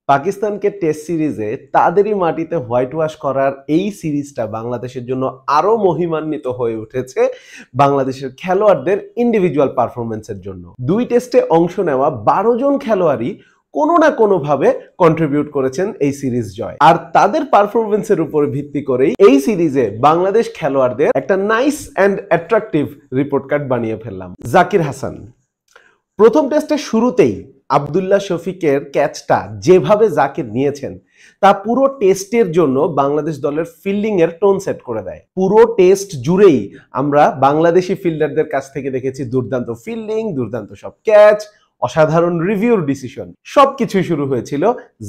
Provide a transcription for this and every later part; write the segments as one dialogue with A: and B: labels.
A: পাকিস্তানকে টেস্ট সিরিজে তাদেরই মাটিতে হোয়াইট ওয়াশ করার এই সিরিজটা বাংলাদেশের জন্য আরো মহিমান্বিত হয়ে উঠেছে বাংলাদেশের খেলোয়াড়দের ইন্ডিভিজুয়াল পারফরমেন্সের জন্য। দুই টেস্টে অংশ নেওয়া 12 জন খেলোয়াড়ই কোনো না কোনোভাবে কন্ট্রিবিউট করেছেন এই সিরিজ জয়, আর তাদের পারফরমেন্সের উপর ভিত্তি করেই এই সিরিজে বাংলাদেশ খেলোয়াড়দের একটা nice and attractive report card বানিয়ে ফেললাম। জাকির হাসান প্রথম টেস্টের শুরুতেই আব্দুল্লাহ শফিকের ক্যাচটা যেভাবে জাকির নিয়েছেন তা পুরো টেস্টের জন্য বাংলাদেশ দলের ফিল্ডিং এর টোন সেট করে দেয়। পুরো টেস্ট জুড়েই আমরা বাংলাদেশি ফিল্ডারদের কাছ থেকে দেখেছি দুর্দান্ত ফিল্ডিং, দুর্দান্ত সব ক্যাচ, অসাধারণ রিভিউর ডিসিশন, সবকিছুই শুরু হয়েছিল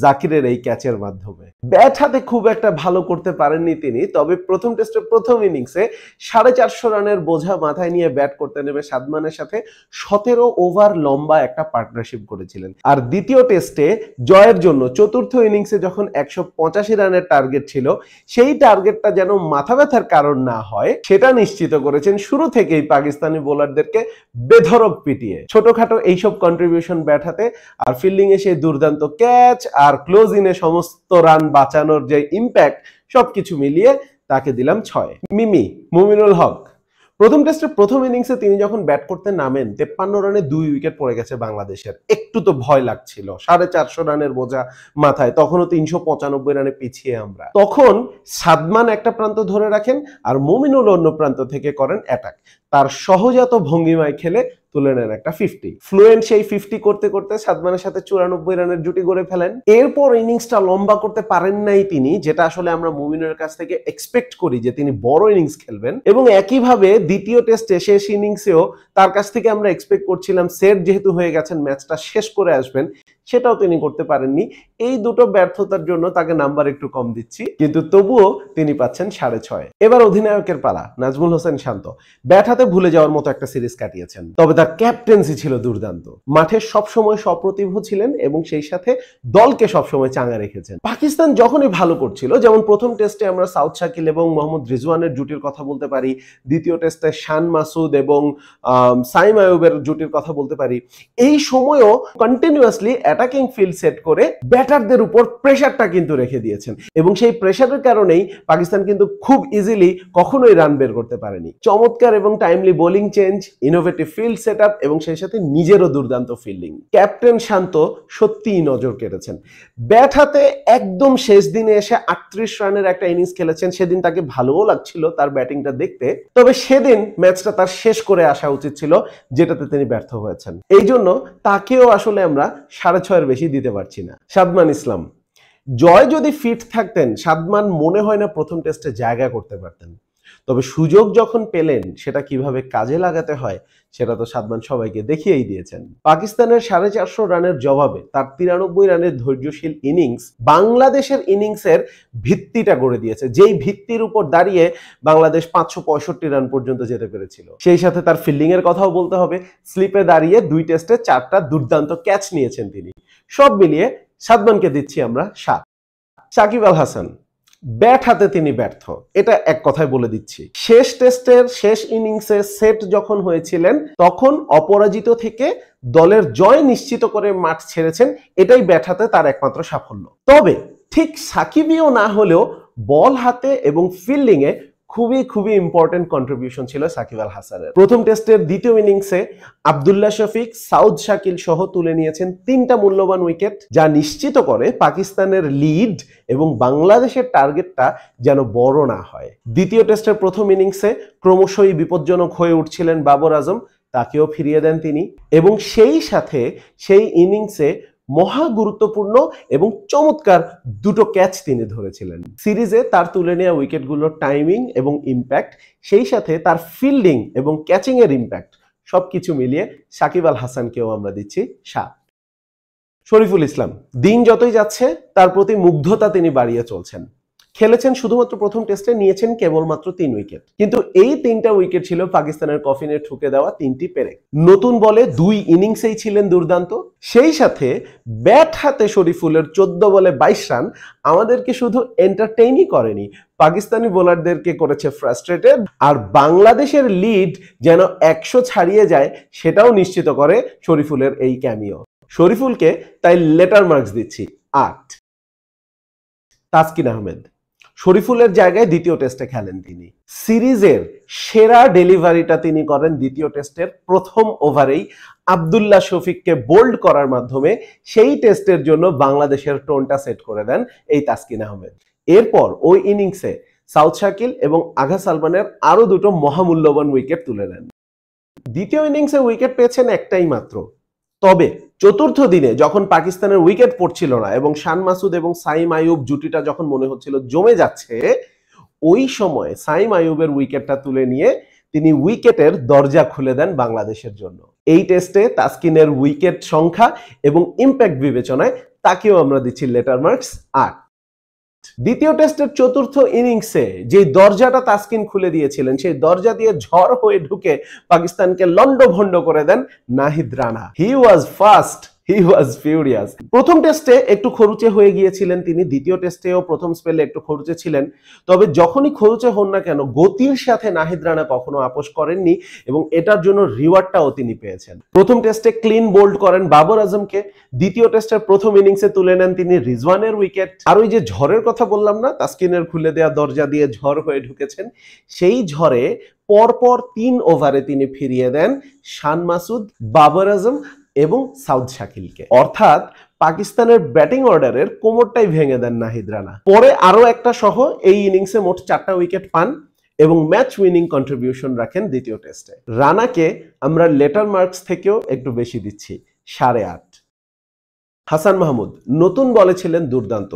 A: জাকিরের এই ক্যাচের মাধ্যমে। ব্যাট হাতে খুব একটা ভালো করতে পারেননি তিনি, তবে প্রথম টেস্টের প্রথম ইনিংসে 450 রানের বোঝা মাথায় নিয়ে ব্যাট করতে নেমে সাদমানের সাথে 17 ওভার লম্বা একটা পার্টনারশিপ করেছিলেন। আর দ্বিতীয় টেস্টে জয়ের জন্য চতুর্থ ইনিংসে যখন 185 রানের টার্গেট ছিল, সেই টার্গেটটা যেন মাথা ব্যথার কারণ না হয় সেটা নিশ্চিত করেছেন শুরু থেকেই পাকিস্তানি বোলারদেরকে বেধড়ক পিটিয়ে। ছোটখাটো এইসব কন্ট্রিবিউশন ব্যাট হাতে আর ফিল্ডিং এ সেই দুর্দান্ত ক্যাচ আর ক্লোজ ইনে সমস্ত রান বাঁচানোর যে ইম্প্যাক্ট, সবকিছু মিলিয়ে তাকে দিলাম 6। মুমিনুল হক প্রথম টেস্টের প্রথম ইনিংসে তিনি যখন ব্যাট করতে নামেন 53 রানে 2 উইকেট পড়ে গেছে বাংলাদেশের। একটু তো ভয় লাগছিল, 450 রানের বোঝা মাথায়, তখনও 395 রানে পিছিয়ে আমরা। তখন সাদমান একটা প্রান্ত ধরে রাখেন আর মুমিনুল অন্য প্রান্ত থেকে করেন অ্যাটাক। তার সহজাত ভঙ্গিমায় খেলে তুলে নেন একটা 50। ফ্লুয়েন্ট সেই 50 করতে করতে সাদমানের সাথে 94 রানের জুটি গড়ে ফেলেন। এরপর ইনিংসটা লম্বা করতে পারেন নাই তিনি, যেটা আসলে আমরা মুমিনুলের কাছ থেকে এক্সপেক্ট করি যে তিনি বড় ইনিংস খেলবেন। এবং একইভাবে দ্বিতীয় টেস্টে শেষ ইনিংসেও তার কাছ থেকে আমরা এক্সপেক্ট করছিলাম সেট যেহেতু হয়ে গেছেন ম্যাচটা শেষ করে আসবেন, সেটাও তিনি করতে পারেননি। এই দুটো ব্যর্থতার জন্য তাকে নাম্বার একটু কম দিচ্ছি, কিন্তু তবুও তিনি পাচ্ছেন 6.5। এবার অধিনায়কের পালা। নাজমুল হোসেন শান্ত ব্যাট হাতে ভুলে যাওয়ার মতো একটা সিরিজ কাটিয়েছেন, তবে তার ক্যাপ্টেন্সি ছিল দুর্দান্ত। মাঠে সবসময় সপ্রতিভ ছিলেন এবং সেই সাথে দলকে সবসময় চাঙ্গা রেখেছেন। পাকিস্তান যখনই ভালো করছিল, যেমন প্রথম টেস্টে আমরা সাউদ শাকিল এবং মোহাম্মদ রিজওয়ানের জুটির কথা বলতে পারি, দ্বিতীয় টেস্টে শান মাসুদ এবং সাইম আয়ুবের জুটির কথা বলতে পারি, এই সময়ও কন্টিনিউয়াসলি অ্যাটাকিং ফিল্ড সেট করে ব্যাটারদের উপর প্রেসারটা কিন্তু রেখে দিয়েছেন এবং সেই প্রেসারের কারণেই পাকিস্তান কিন্তু খুব ইজিলি কখনোই রান বের করতে পারেনি। চমৎকার এবং timely bowling change, innovative field setup এবং সেই সাথে নিজেরও দুর্দান্ত ফিল্ডিং। ক্যাপ্টেন শান্ত সত্যিই নজর কেড়েছেন। ব্যাট হাতে একদম শেষ দিনে এসে 38 রানের একটা ইনিংস খেলেছেন। সেদিন তাকে ভালোও লাগছিল তার ব্যাটিংটা দেখতে, তবে সেদিন ম্যাচটা তার শেষ করে আসা উচিত ছিল, যেটাতে তিনি ব্যর্থ হয়েছেন। এই জন্য তাকেও আসলে আমরা 6.5 বেশি দিতে পারছি না। সাদমান ইসলাম জয় যদি ফিট থাকতেন, সাদমান মনে হয় না প্রথম টেস্টে জায়গা করতে পারতেন, তবে সুযোগ যখন পেলেন সেটা কিভাবে কাজে লাগাতে হয় সেটা তো সাদমান সবাইকে দেখিয়েই দিয়েছেন। পাকিস্তানের 450 রানের জবাবে তার 93 রানের ধৈর্যশীল ইনিংস বাংলাদেশের ইনিংসের ভিত্তিটা গড়ে দিয়েছে, যেই ভিত্তির উপর দাঁড়িয়ে বাংলাদেশ 565 রান পর্যন্ত যেতে পেরেছিল। সেই সাথে তার ফিল্ডিং এর কথাও বলতে হবে। স্লিপে দাঁড়িয়ে 2 টেস্টে 4টা দুর্দান্ত ক্যাচ নিয়েছেন তিনি। সব মিলিয়ে সাদমানকে দিচ্ছি আমরা 7। সাকিব আল হাসান ব্যাট হাতে তিনি ব্যর্থ, এটা এক কথায় বলে দিচ্ছি। শেষ টেস্টের শেষ ইনিংসে সেট যখন হয়েছিলেন তখন অপরাজিত থেকে দলের জয় নিশ্চিত করে মাঠ ছেড়েছেন, এটাই ব্যাট হাতে তার একমাত্র সাফল্য। তবে ঠিক সাকিবীয় না হলেও বল হাতে এবং ফিল্ডিং এ খুবই ইম্পর্টেন্ট কন্ট্রিবিউশন ছিল সাকিব আল হাসানের। প্রথম টেস্টের দ্বিতীয় ইনিংসে আব্দুল্লাহ শফিক, সাউদ শাকিল সহ তুলে নিয়েছেন 3টা মূল্যবান উইকেট, যা নিশ্চিত করে পাকিস্তানের লিড এবং বাংলাদেশের টার্গেটটা যেন বড় না হয়। দ্বিতীয় টেস্টের প্রথম ইনিংসে ক্রমশই বিপজ্জনক হয়ে উঠছিলেন বাবর আজম, তাকেও ফিরিয়ে দেন তিনি এবং সেই সাথে সেই ইনিংসে মহা গুরুত্বপূর্ণ এবং চমৎকার 2টো ক্যাচ তিনি ধরেছিলেন। সিরিজে তার তুলে নেওয়া উইকেটগুলোর টাইমিং এবং ইম্প্যাক্ট, সেই সাথে তার ফিল্ডিং এবং ক্যাচিং এর ইম্প্যাক্ট, সবকিছু মিলিয়ে সাকিব আল হাসানকেও আমরা দিচ্ছি 7। শরীফুল ইসলাম দিন যতই যাচ্ছে তার প্রতি মুগ্ধতা তিনি বাড়িয়ে চলছেন। খেলেছেন শুধুমাত্র প্রথম টেস্টে, নিয়েছেন কেবলমাত্র 3 উইকেট, কিন্তু এই 3টা উইকেট ছিল পাকিস্তানের কফিনে ঠুকে দেওয়া 3টি পেরেক। নতুন বলে 2 ইনিংসেই ছিলেন দুর্দান্ত। সেই সাথে ব্যাট হাতে শরীফুলের 14 বলে 22 রান আমাদেরকে শুধু এন্টারটেইনই করেনি, পাকিস্তানি বোলারদেরকে করেছে ফ্রাস্ট্রেটেড, আর বাংলাদেশের লিড যেন 100 ছাড়িয়ে যায় সেটাও নিশ্চিত করে শরীফুলের এই ক্যামিও। শরীফুলকে তাই লেটার মার্কস দিচ্ছি 8। তাসকিন আহমেদ শরীফুলের জায়গায় দ্বিতীয় টেস্টে খেলেন তিনি। সিরিজের সেরা ডেলিভারিটা তিনি করেন দ্বিতীয় টেস্টের প্রথম ওভারেই আব্দুল্লাহ শফিককে বোল্ড করার মাধ্যমে সেই টেস্টের জন্য বাংলাদেশের টোনটা সেট করে দেন এই তাসকিন আহমেদ। এরপর ওই ইনিংসে সাউথ শাকিল এবং আগা সালমানের আরো দুটো মহামূল্যবান উইকেট তুলে নেন। দ্বিতীয় ইনিংসে উইকেট পেয়েছেন একটাই মাত্র। তবে চতুর্থ দিনে যখন পাকিস্তানের উইকেট পড়ছিল না এবং শান মাসুদ এবং সাইম আইয়ুব জুটিটা যখন মনে হচ্ছিল জমে যাচ্ছে, ওই সময় সাইম আইয়ুবের উইকেটটা তুলে নিয়ে তিনি উইকেটের দরজা খুলে দেন বাংলাদেশের জন্য। এই টেস্টে তাসকিনের উইকেট সংখ্যা এবং ইম্প্যাক্ট বিবেচনায় তাকেও আমরা দিচ্ছি লেটার মার্কস 8। দ্বিতীয় টেস্টের চতুর্থ ইনিংসে যে দরজাটা তাসকিন খুলে দিয়েছিলেন, সেই দরজা দিয়ে ঝড় হয়ে ঢুকে পাকিস্তানকে লন্ডভন্ড করে দেন নাহিদ রানা। হি ওয়াজ ফাস্ট, হি ওয়াজ ফিউরিয়াস। প্রথম টেস্টে একটু খরুচে হয়ে গিয়েছিলেন তিনি, দ্বিতীয় টেস্টেও প্রথম স্পেলে একটু খরুচে ছিলেন। তবে যখনই খরুচে হন না কেন, গতির সাথে নাহিদ রানা কখনো আপোষ করেননি এবং এটার জন্য রিওয়ার্ডটাও তিনি পেয়েছেন। প্রথম টেস্টে ক্লিন বোল্ড করেন বাবর আজমকে, দ্বিতীয় টেস্টের প্রথম ইনিংসে তুলে নেন তিনি রিজওয়ানের উইকেট। আর ওই যে ঝড়ের কথা বললাম না, তাসকিনের খুলে দেওয়া দরজা দিয়ে ঝড় হয়ে ঢুকেছেন, সেই ঝড়ে পরপর 3 ওভারে তিনি ফিরিয়ে দেন শান মাসুদ, বাবর আজম এবং সাউথ শাকিলকে। অর্থাৎ পাকিস্তানের ব্যাটিং অর্ডারের কোমরটাই ভেঙে দেন নাহিদ রানা। পরে আরো একটা সহ এই ইনিংসে মোট 4টা উইকেট পান এবং ম্যাচ উইনিং কন্ট্রিবিউশন রাখেন দ্বিতীয় টেস্টে। রানাকে আমরা লেটার মার্কস থেকেও একটু বেশি দিচ্ছি, 8.5। হাসান মাহমুদ নতুন বলে ছিলেন দুর্দান্ত।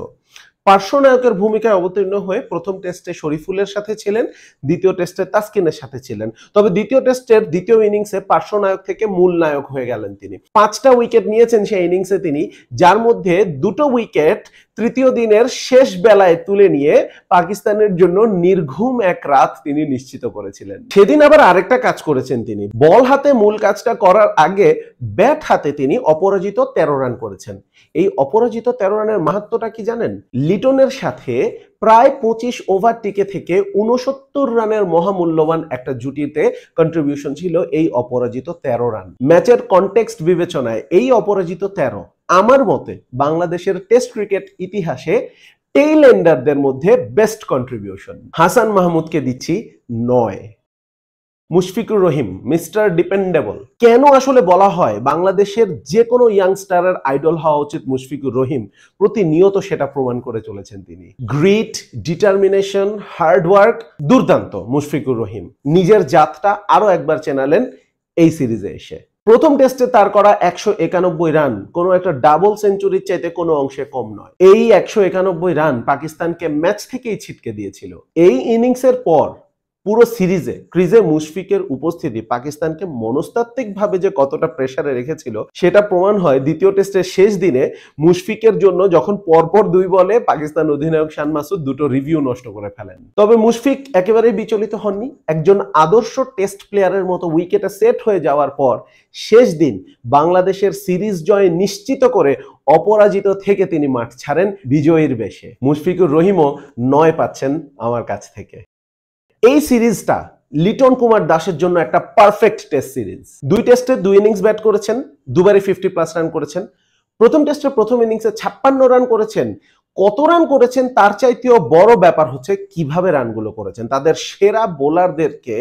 A: পার্শ্বনায়কের ভূমিকায় অবতীর্ণ হয়ে প্রথম টেস্টে শরীফুলের সাথে ছিলেন, দ্বিতীয় টেস্টে তাসকিনের সাথে ছিলেন। তবে দ্বিতীয় টেস্টের দ্বিতীয় ইনিংসে পার্শ্বনায়ক থেকে মূল নায়ক হয়ে গেলেন তিনি। 5টা উইকেট নিয়েছেন সেই ইনিংসে তিনি, যার মধ্যে 2টো উইকেট তৃতীয় দিনের শেষ বেলায় তুলে নিয়ে পাকিস্তানের জন্য নির্ঘুম এক রাত তিনি নিশ্চিত করেছিলেন। সেদিন আবার আরেকটা কাজ করেছেন তিনি, বল হাতে মূল কাজটা করার আগে ব্যাট হাতে তিনি অপরাজিত 13 রান করেছেন। এই অপরাজিত 13 রানের মাহাত্ম্যটা কি জানেন? লিটনের সাথে প্রায় 25 ওভার টিকে থেকে 69 রানের মহামূল্যবান একটা জুটিতে কন্ট্রিবিউশন ছিল এই অপরাজিত 13 রান। ম্যাচের কনটেক্সট বিবেচনায় এই অপরাজিত 13 আমার মতে বাংলাদেশের টেস্ট ক্রিকেট ইতিহাসে টেইল এন্ডারদের মধ্যে বেস্ট কন্ট্রিবিউশন। হাসান মাহমুদকে দিচ্ছি 9। Mushfiqur Rahim mister dependable. কেন আসলে বলা হয় বাংলাদেশের যে কোনো ইয়াংস্টারের আইডল হওয়া উচিত মুশফিকুর রহিম? প্রতিনিয়ত সেটা প্রমাণ করে চলেছেন তিনি। গ্রিট, ডিটারমিনেশন, হার্ডওয়ার্ক, দুর্দান্ত মুশফিকুর রহিম। নিজের জাতটা আরো একবার চেনালেন এই সিরিজে এসে। প্রথম টেস্টে তার করা 191 রান কোনো একটা ডাবল সেঞ্চুরির চাইতে কোনো অংশে কম নয়। এই 191 রান পাকিস্তানকে ম্যাচ থেকেই ছিটকে দিয়েছিল। এই ইনিংসের পর পুরো সিরিজে ক্রিজে মুশফিকের উপস্থিতি পাকিস্তানকে মনস্তাত্ত্বিকভাবে যে কতটা প্রেসারে রেখেছিল সেটা প্রমাণ হয় দ্বিতীয় টেস্টের শেষ দিনে মুশফিকের জন্য যখন পরপর 2 বলে পাকিস্তান অধিনায়ক শান মাসুদ 2টো রিভিউ নষ্ট করে ফেলেন। তবে মুশফিক একেবারেই বিচলিত হননি। একজন আদর্শ টেস্ট প্লেয়ারের মতো উইকেটে সেট হয়ে যাওয়ার পর শেষ দিন বাংলাদেশের সিরিজ জয় নিশ্চিত করে অপরাজিত থেকে তিনি মাঠ ছাড়েন বিজয়ীর বেশে। মুশফিকুর রহিমও 9 পাচ্ছেন আমার কাছ থেকে। এই সিরিজটা লিটন কুমার দাসের জন্য একটা পারফেক্ট টেস্ট সিরিজ। 2 টেস্টে 2 ইনিংস ব্যাট করেছেন, দুবারই 50+ রান করেছেন। প্রথম টেস্টের প্রথম ইনিংসে 56 রান করেছেন। কত রান করেছেন তার চাইতেও বড় ব্যাপার হচ্ছে কিভাবে রানগুলো করেছেন। তাদের সেরা বোলারদেরকে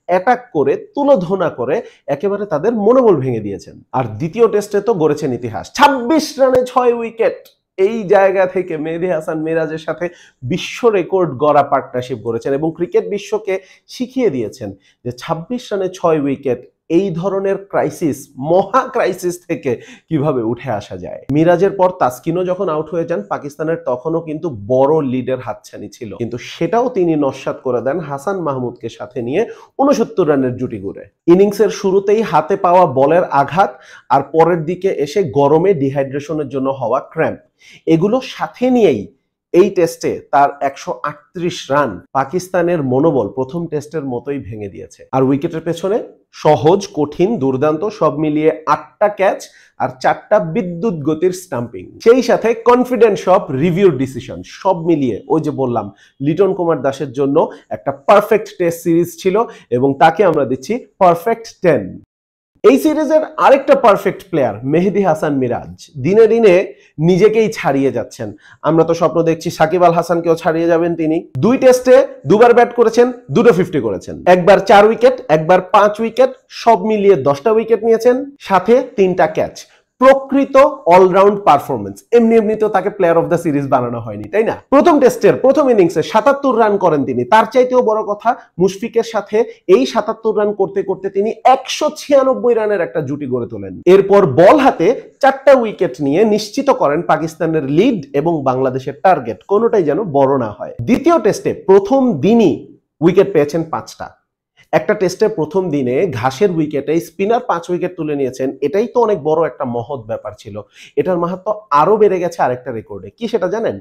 A: অ্যাটাক করে তুলোধনা করে একেবারে তাদের মনোবল ভেঙে দিয়েছেন। আর দ্বিতীয় টেস্টে তো গড়েছেন ইতিহাস, 26 রানে 6 উইকেট। এই জায়গা থেকে মেহেদী হাসান মিরাজের সাথে বিশ্ব রেকর্ড গড়া পার্টনারশিপ করেছেন এবং ক্রিকেট বিশ্বকে শিখিয়ে দিয়েছেন যে 26 রানে 6 উইকেট এই ধরনের ক্রাইসিস, মহা ক্রাইসিস থেকে কিভাবে উঠে আসা যায়। মিরাজের পর তাসকিনও যখন আউট হয়ে যান পাকিস্তানের তখনও কিন্তু বড় লিডের হাতছানি ছিল, কিন্তু সেটাও তিনি নস্যাৎ করে দেন হাসান মাহমুদকে সাথে নিয়ে 69 রানের জুটি গড়ে। ইনিংসের শুরুতেই হাতে পাওয়া বলের আঘাত আর পরের দিকে এসে গরমে ডিহাইড্রেশনের জন্য হওয়া ক্র্যাম্প, এগুলো সাথে নিয়েই এই টেস্টে তার 138 রান পাকিস্তানের মনোবল প্রথম টেস্টের মতোই ভেঙে দিয়েছে। আর উইকেটের পেছনে সহজ, কঠিন, দুর্দান্ত সব মিলিয়ে 8টা ক্যাচ আর 4টা বিদ্যুৎ গতির স্টাম্পিং, সেই সাথে কনফিডেন্ট সব রিভিউর ডিসিশন, সব মিলিয়ে ওই যে বললাম লিটন কুমার দাসের জন্য একটা পারফেক্ট টেস্ট সিরিজ ছিল এবং তাকে আমরা দিচ্ছি পারফেক্ট 10। এই সিরিজের আরেকটা পারফেক্ট প্লেয়ার মেহেদী হাসান মিরাজ দিনে দিনে নিজেকেই ছাড়িয়ে যাচ্ছেন। আমরা তো স্বপ্ন দেখছি সাকিব আল হাসানকেও ছাড়িয়ে যাবেন তিনি। 2 টেস্টে 2বার ব্যাট করেছেন, 2টো 50 করেছেন, একবার 4 উইকেট, একবার 5 উইকেট, সব মিলিয়ে 10টা উইকেট নিয়েছেন, সাথে 3টা ক্যাচ। প্রকৃত অলরাউন্ড পারফরমেন্স। এমনি তো তাকে প্লেয়ার অফ দ্য সিরিজ বানানো হয়নি, তাই না? প্রথম টেস্টের প্রথম ইনিংসে 77 রান করেন তিনি। তার চাইতেও বড় কথা, মুশফিকের সাথে এই 77 রান করতে করতে তিনি 196 রানের একটা জুটি গড়ে তোলেন। এরপর বল হাতে 4টা উইকেট নিয়ে নিশ্চিত করেন পাকিস্তানের লিড এবং বাংলাদেশের টার্গেট কোনোটাই যেন বড় না হয়। দ্বিতীয় টেস্টে প্রথম দিনই উইকেট পেয়েছেন 5টা। একটা টেস্টের প্রথম দিনে ঘাসের উইকেটে স্পিনার 5 উইকেট তুলে নিয়েছেন, এটাই তো অনেক বড় একটা মহৎ ব্যাপার ছিল। এটার মাহাত্ম্য আরো বেড়ে গেছে আরেকটা রেকর্ডে। কি সেটা জানেন?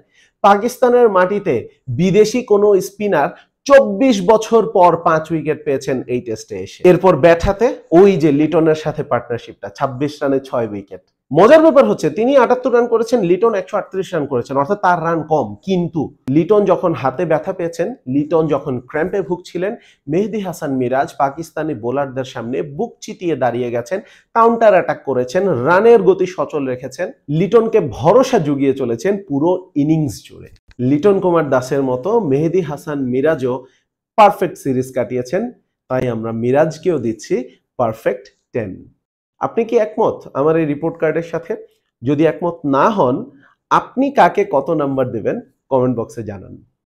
A: পাকিস্তানের মাটিতে বিদেশি কোনো স্পিনার 24 বছর পর 5 উইকেট পেয়েছেন এই টেস্টে এসে। এরপর ব্যাট হাতে ওই যে লিটনের সাথে পার্টনারশিপটা, 26 রানে 6 উইকেট। মজার ব্যাপার হচ্ছে তিনি 78 রান করেছেন, লিটন 138 রান করেছেন, অর্থাৎ তার রান কম। কিন্তু লিটন যখন হাতে ব্যথা পেয়েছেন, লিটন যখন ক্র্যাম্পে ভুগছিলেন, মেহেদী হাসান মিরাজ পাকিস্তানি বোলারদের সামনে বুক চিতিয়ে দাঁড়িয়ে গেছেন, কাউন্টার অ্যাটাক করেছেন, রানের গতি সচল রেখেছেন, লিটনকে ভরসা জুগিয়ে চলেছেন পুরো ইনিংস জুড়ে। লিটন কুমার দাসের মতো মেহেদী হাসান মিরাজও পারফেক্ট সিরিজ কাটিয়েছেন, তাই আমরা মিরাজকেও দিচ্ছি পারফেক্ট 10। আপনি কি একমত আমার এই রিপোর্ট কার্ডের সাথে? যদি একমত না হন, আপনি কাকে কত নাম্বার দেবেন কমেন্ট বক্সে জানান।